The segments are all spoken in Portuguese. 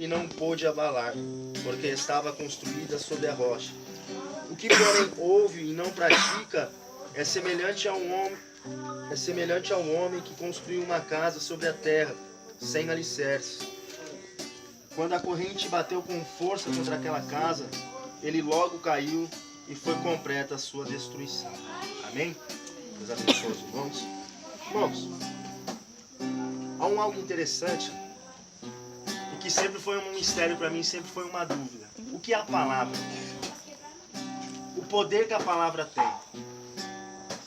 e não pôde abalar, porque estava construída sobre a rocha. O que, porém, ouve e não pratica é semelhante ao homem que construiu uma casa sobre a terra, sem alicerces. Quando a corrente bateu com força contra aquela casa, ele logo caiu e foi completa a sua destruição. Amém? Deus abençoe os irmãos. Irmãos, há algo interessante e que sempre foi um mistério para mim, sempre foi uma dúvida. O que é a palavra? O poder que a palavra tem.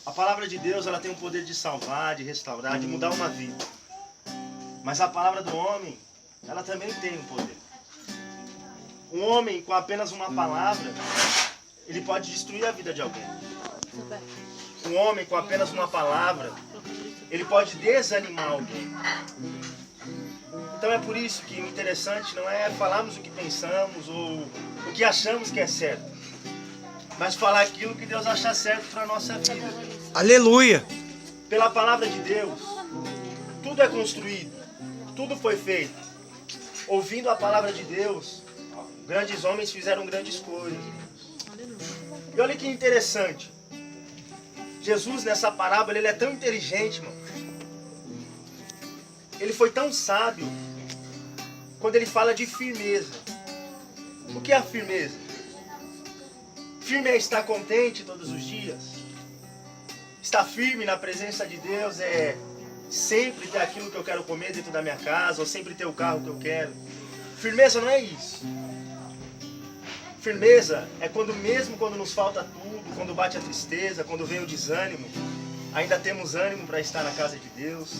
A palavra de Deus, ela tem o poder de salvar, de restaurar, de mudar uma vida. Mas a palavra do homem, ela também tem um poder. Um homem com apenas uma palavra, ele pode destruir a vida de alguém. Um homem com apenas uma palavra, ele pode desanimar alguém. Então é por isso que o interessante não é falarmos o que pensamos ou o que achamos que é certo, mas falar aquilo que Deus acha certo para a nossa vida. Aleluia! Pela palavra de Deus, tudo é construído, tudo foi feito. Ouvindo a palavra de Deus, grandes homens fizeram grandes coisas. E olha que interessante. Jesus, nessa parábola, ele é tão inteligente, mano. Ele foi tão sábio quando ele fala de firmeza. O que é a firmeza? Firme é estar contente todos os dias. Estar firme na presença de Deus é sempre ter aquilo que eu quero comer dentro da minha casa, ou sempre ter o carro que eu quero. Firmeza não é isso. Firmeza é quando mesmo quando nos falta tudo, quando bate a tristeza, quando vem o desânimo, ainda temos ânimo para estar na casa de Deus.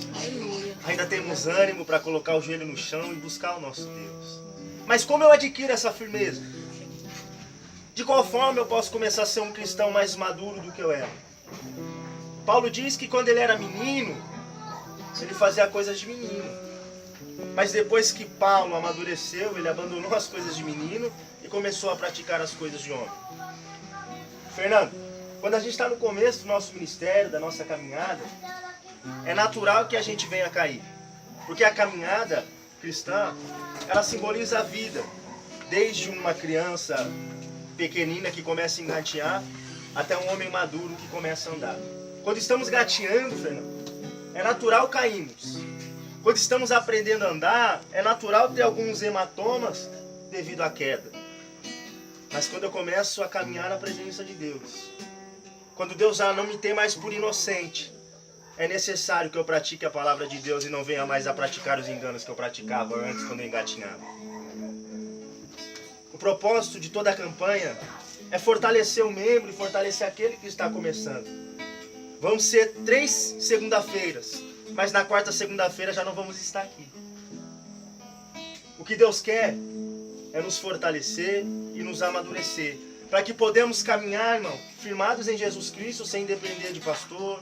Ainda temos ânimo para colocar o joelho no chão e buscar o nosso Deus. Mas como eu adquiro essa firmeza? De qual forma eu posso começar a ser um cristão mais maduro do que eu era? Paulo diz que quando ele era menino, ele fazia coisas de menino. Mas depois que Paulo amadureceu, ele abandonou as coisas de menino e começou a praticar as coisas de homem. Fernando, quando a gente está no começo do nosso ministério, da nossa caminhada, é natural que a gente venha a cair. Porque a caminhada cristã, ela simboliza a vida. Desde uma criança pequenina que começa a engatear, até um homem maduro que começa a andar. Quando estamos gateando, Fernando, é natural cairmos. Quando estamos aprendendo a andar, é natural ter alguns hematomas devido à queda. Mas quando eu começo a caminhar na presença de Deus, quando Deus já não me tem mais por inocente, é necessário que eu pratique a palavra de Deus e não venha mais a praticar os enganos que eu praticava antes, quando eu engatinhava. O propósito de toda a campanha é fortalecer o membro e fortalecer aquele que está começando. Vão ser 3 segunda-feiras, mas na quarta segunda-feira já não vamos estar aqui. O que Deus quer é nos fortalecer e nos amadurecer, para que podemos caminhar, irmão, firmados em Jesus Cristo, sem depender de pastor,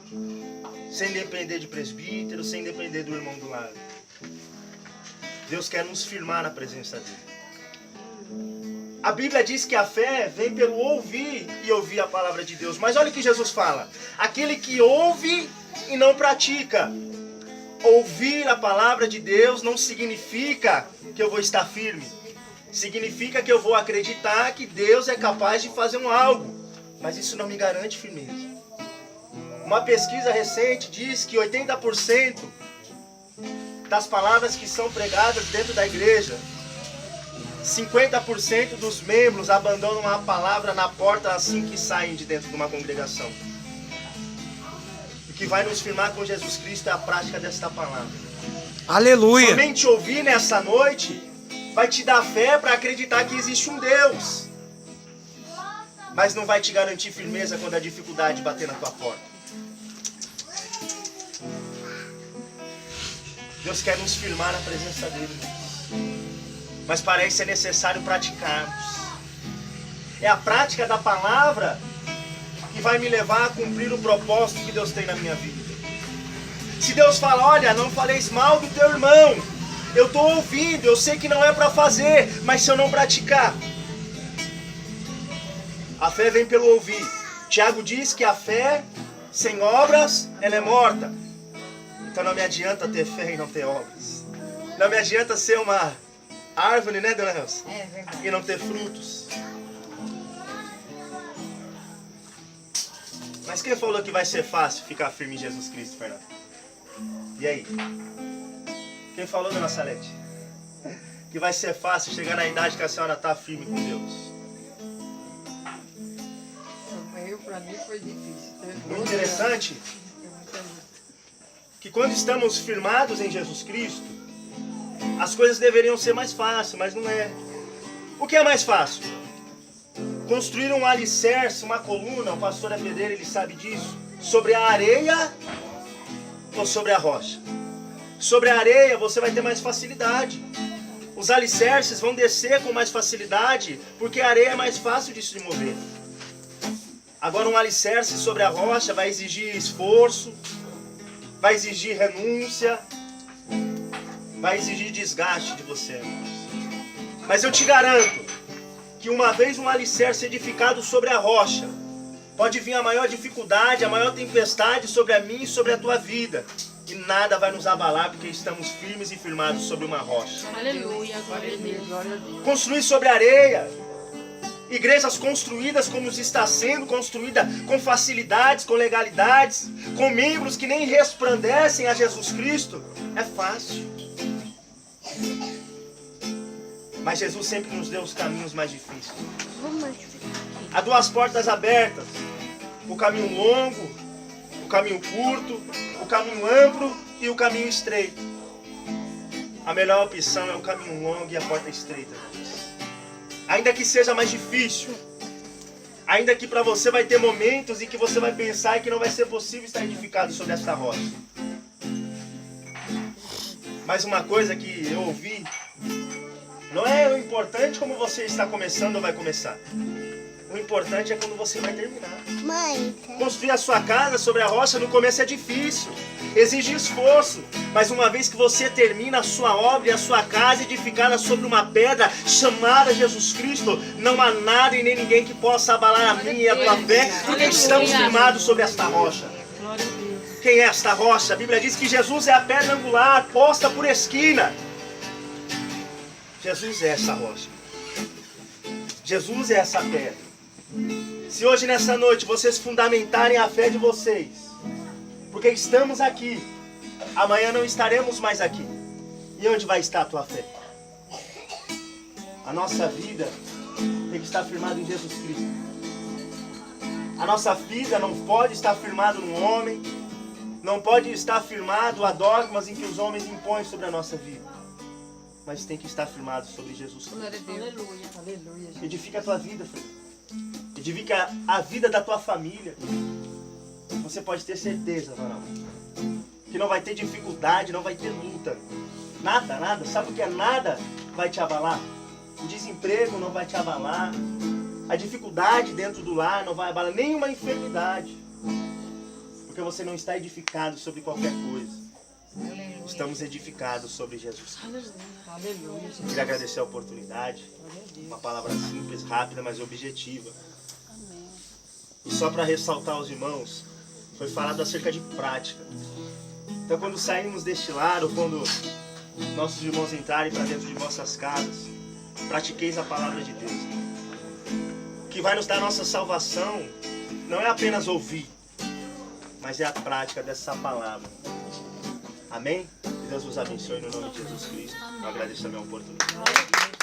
sem depender de presbítero, sem depender do irmão do lado. Deus quer nos firmar na presença dele. A Bíblia diz que a fé vem pelo ouvir e ouvir a palavra de Deus. Mas olha o que Jesus fala. Aquele que ouve e não pratica. Ouvir a palavra de Deus não significa que eu vou estar firme. Significa que eu vou acreditar que Deus é capaz de fazer um algo. Mas isso não me garante firmeza. Uma pesquisa recente diz que 80% das palavras que são pregadas dentro da igreja, 50% dos membros abandonam a palavra na porta assim que saem de dentro de uma congregação. O que vai nos firmar com Jesus Cristo é a prática desta palavra. Aleluia! Somente ouvir nessa noite vai te dar fé para acreditar que existe um Deus. Mas não vai te garantir firmeza quando a dificuldade bater na tua porta. Deus quer nos firmar na presença dele. Mas para isso é necessário praticarmos. É a prática da palavra que vai me levar a cumprir o propósito que Deus tem na minha vida. Se Deus fala, olha, não faleis mal do teu irmão, eu estou ouvindo, eu sei que não é para fazer, mas se eu não praticar, a fé vem pelo ouvir. Tiago diz que a fé sem obras, ela é morta. Então não me adianta ter fé e não ter obras. Não me adianta ser uma árvore, né, dona Elsa? É verdade. E não ter frutos. Mas quem falou que vai ser fácil ficar firme em Jesus Cristo, Fernando? E aí? Quem falou, dona Salete? Que vai ser fácil chegar na idade que a senhora está firme com Deus? Pra mim foi difícil. O interessante que quando estamos firmados em Jesus Cristo, as coisas deveriam ser mais fáceis, mas não é. O que é mais fácil? Construir um alicerce, uma coluna, o pastor é pedreiro, ele sabe disso, sobre a areia ou sobre a rocha? Sobre a areia você vai ter mais facilidade. Os alicerces vão descer com mais facilidade, porque a areia é mais fácil de se mover. Agora um alicerce sobre a rocha vai exigir esforço, vai exigir renúncia, vai exigir desgaste de você, irmãos. Mas eu te garanto que uma vez um alicerce edificado sobre a rocha, pode vir a maior dificuldade, a maior tempestade sobre a minha e sobre a tua vida. E nada vai nos abalar porque estamos firmes e firmados sobre uma rocha. Aleluia, glória a Deus. Construir sobre areia. Igrejas construídas como está sendo construída, com facilidades, com legalidades, com membros que nem resplandecem a Jesus Cristo, é fácil. Mas Jesus sempre nos deu os caminhos mais difíceis. Há duas portas abertas, o caminho longo, o caminho curto, o caminho amplo e o caminho estreito. A melhor opção é o caminho longo e a porta estreita. Ainda que seja mais difícil, ainda que para você vai ter momentos em que você vai pensar que não vai ser possível estar edificado sobre esta rocha. Mas uma coisa que eu ouvi, não é o importante como você está começando ou vai começar. O importante é quando você vai terminar. Construir a sua casa sobre a rocha no começo é difícil, exige esforço. Mas uma vez que você termina a sua obra e a sua casa edificada sobre uma pedra chamada Jesus Cristo, não há nada e nem ninguém que possa abalar a minha e a tua fé, porque estamos firmados sobre esta rocha. Quem é esta rocha? A Bíblia diz que Jesus é a pedra angular posta por esquina. Jesus é essa rocha. Jesus é essa pedra. Se hoje nessa noite vocês fundamentarem a fé de vocês, porque estamos aqui, amanhã não estaremos mais aqui. E onde vai estar a tua fé? A nossa vida tem que estar firmada em Jesus Cristo. A nossa vida não pode estar firmada num homem, não pode estar firmado a dogmas em que os homens impõem sobre a nossa vida, mas tem que estar firmado sobre Jesus Cristo. Aleluia. Aleluia. Edifica a tua vida, filho. Edifica a vida da tua família. Você pode ter certeza, varão, que não vai ter dificuldade, não vai ter luta. Nada, nada. Sabe o que é nada vai te abalar? O desemprego não vai te abalar. A dificuldade dentro do lar não vai abalar. Nenhuma enfermidade. Porque você não está edificado sobre qualquer coisa. Aleluia. Estamos edificados sobre Jesus. Aleluia. Queria agradecer a oportunidade. Uma palavra simples, rápida, mas objetiva. E só para ressaltar aos irmãos, foi falado acerca de prática. Então quando saímos deste lar, ou quando nossos irmãos entrarem para dentro de vossas casas, pratiqueis a palavra de Deus. O que vai nos dar nossa salvação não é apenas ouvir, mas é a prática dessa palavra. Amém? Que Deus vos abençoe no nome de Jesus Cristo. Eu agradeço a minha oportunidade.